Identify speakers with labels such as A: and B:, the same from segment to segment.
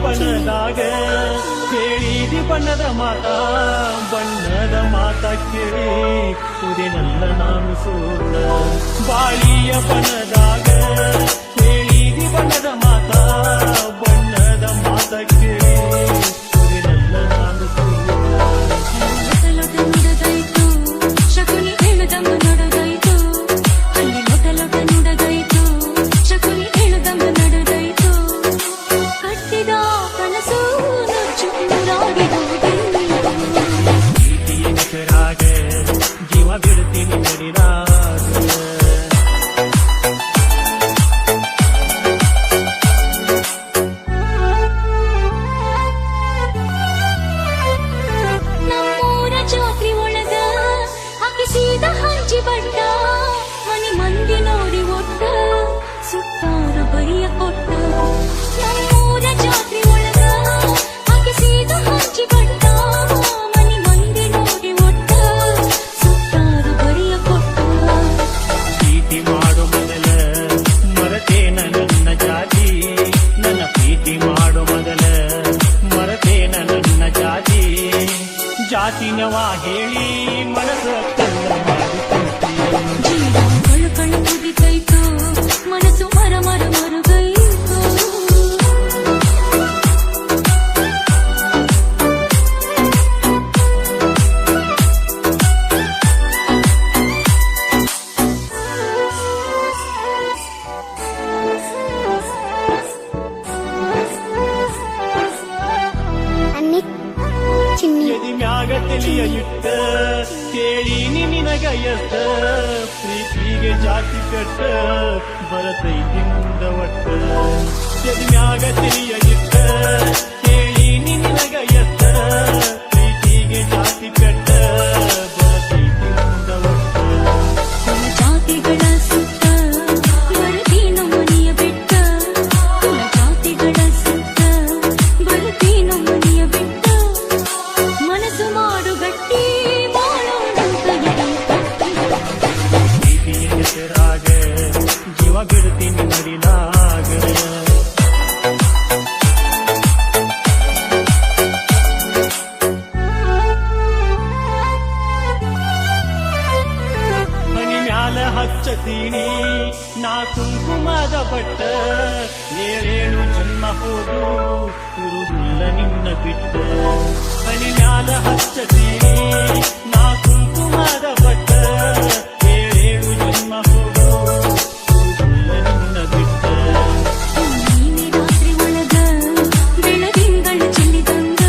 A: ಬಣ್ಣದಾಗ ಕೇಳಿದಿ ಬಣ್ಣದ ಮಾತ ಕೇಳಿ ಕುದಿನಲ್ಲ ನಾನು ಸೋತ ಬಾಳಿಯ ಬಣ್ಣದಾಗ ಕೇಳಿದಿ ಬಣ್ಣದ ಮಾತ ಕೇಳಿ ಕುದಿನಲ್ಲ ನಾನು ಸೋತ
B: ಶಕುನಿ ಹೇಳುದಮ್ಮ ನಡೆದಾಯ್ತು ಅಲ್ಲಿ ಲೊಟ ನುಡದಾಯ್ತು ಶಕುನಿ ಹೇಳುದಮ್ಮ ನಡೆದಾಯ್ತು ಕಟ್ಟಿದ ಕನಸು ನುಚ್ಚು ನೂರಾಗಿ
A: ಪ್ರೀತಿಯ ಹೆಸರಾಗ ಜೀವ ಬಿಡ್ತೀನಿ ನಡಿರಾಗ
B: ನಮ್ಮೂರ ಜಾತ್ರೆ ಒಳಗ ಹಾಕಿಸಿದ ಹಂಚಿ ಬಡ್ಡ ಮನಿ ಮಂದಿ ನೋಡಿ ಒಟ್ಟ ಸುತ್ತಾರ ಬರಿಯ ಕೊಟ್ಟ ನಮ್ಮೂರ ಜಾತ್ರೆ ಒಳಗ ಹಾಕಿಸಿದ ಹಂಚಿ ಬಡ್ಡ ಮನಿ ಮಂದಿ ನೋಡಿ ಒಟ್ಟ ಸುತ್ತಾರ ಬರಿಯ ಕೊಟ್ಟ
A: ಪ್ರೀತಿ ಮಾಡೋ ಮೊದಲ ಮರತೇನ ನನ್ನ ಜಾತಿ ನನ್ನ ಪ್ರೀತಿ ಮಾಡೋ ಮೊದಲ ಮರತೇನ ನನ್ನ ಜಾತಿನವ ಹೇಳಿ ಮನಸ್ಸ ಕಲ್ಲ ಮಾಡಿಕೊಂತೀಯ
B: ಜೀವ ಕಳು ಕುದಿತೈತು ಮನಸ್ಸು ಮರುಗೈತು
A: ಎದಿ ಮ್ಯಾಗ ತಿಳಿಯ ಇಟ್ಟ ಕೇಳೀನಿ ನಿನಗ ಎಷ್ಟ ಪ್ರೀತಿಗೆ ಜಾತಿ ಕಟ್ಟ ಬರತೈತಿ ಮುಂದ ಒಟ್ಟ ಎದಿ ಮ್ಯಾಗ ತಿಳಿಯ ಇಟ್ಟ ಕೇಳೀನಿ ನಿನಗ ಎಷ್ಟ ಪ್ರೀತಿಗೆ ಜಾತಿ ಕಟ್ಟ ಬರತೈತಿ ಮುಂದ ಒಟ್ಟ
B: ಕುಲ ಜಾತಿಗಳ ಸುತ್ತ ಬರುತ್ತೀನು ಮನೆಯ ಬಿಟ್ಟ ಕುಲ ಜಾತಿಗಳ ಸುತ್ತ ಬರುತ್ತೀನು ಮನೆಯ ಬಿಟ್ಟ ಮನಸ್ಸು ಮಾಡು ಗಟ್ಟಿ ಬಾಳೋಣಂತ
A: ಪ್ರೀತಿಯ ಹೆಸರಾಗ ಜೀವ ಬಿಡ್ತೀನಿ ನಡಿಲಾಗ ಮನಿ ಮ್ಯಾಲ ಹಚ್ಚತೀನಿ ನಾ ಕುಂಕುಮದ ಬಟ್ಟ ಏಳೇಳು ಜನ್ಮ ಹೋದು ಇರುವುದಿಲ್ಲ ನಿನ್ನ ಬಿಟ್ಟ ಮನಿ ಮ್ಯಾಲ ಹಚ್ಚತೀನಿ ನಾ ಕುಂಕುಮದ ಬಟ್ಟ ಏಳೇಳು ಜನ್ಮ ಹೋದು ಇರುವುದಿಲ್ಲ ನಿನ್ನ ಬಿಟ್ಟ
B: ನೀನೆ ರಾತ್ರಿ ಒಳಗ ಬೆಳದಿಂಗಳು ಚೆಲ್ಲಿದಂಗ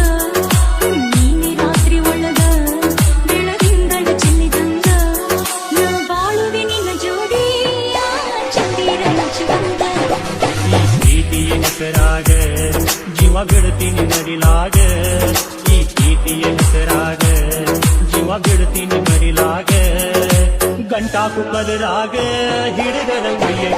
B: ನೀನೆ ರಾತ್ರಿ ಒಳಗ ಬೆಳದಿಂಗಳು ಚೆಲ್ಲಿದಂಗ ನಾ ಬಾಳುವೆ ನಿನ್ನ ಜೋಡಿ ಚಂದಿರ ನಚ್ಚುವಂಗ
A: ಈ ಪ್ರೀತಿಯ ಹೆಸರಾಗ ಜೀವ ಬಿಡ್ತೀನಿ ನಡಿಲಾಗ ಈ ಪ್ರೀತಿಯ ಹೆಸರಾಗ ಜೀವ ಬಿಡ್ತೀನಿ ನಡಿಲಾಗ ಗಂಟಾಕು ಕದರಾಗ ಹಿಡಿದರ ಉಯ್ಯ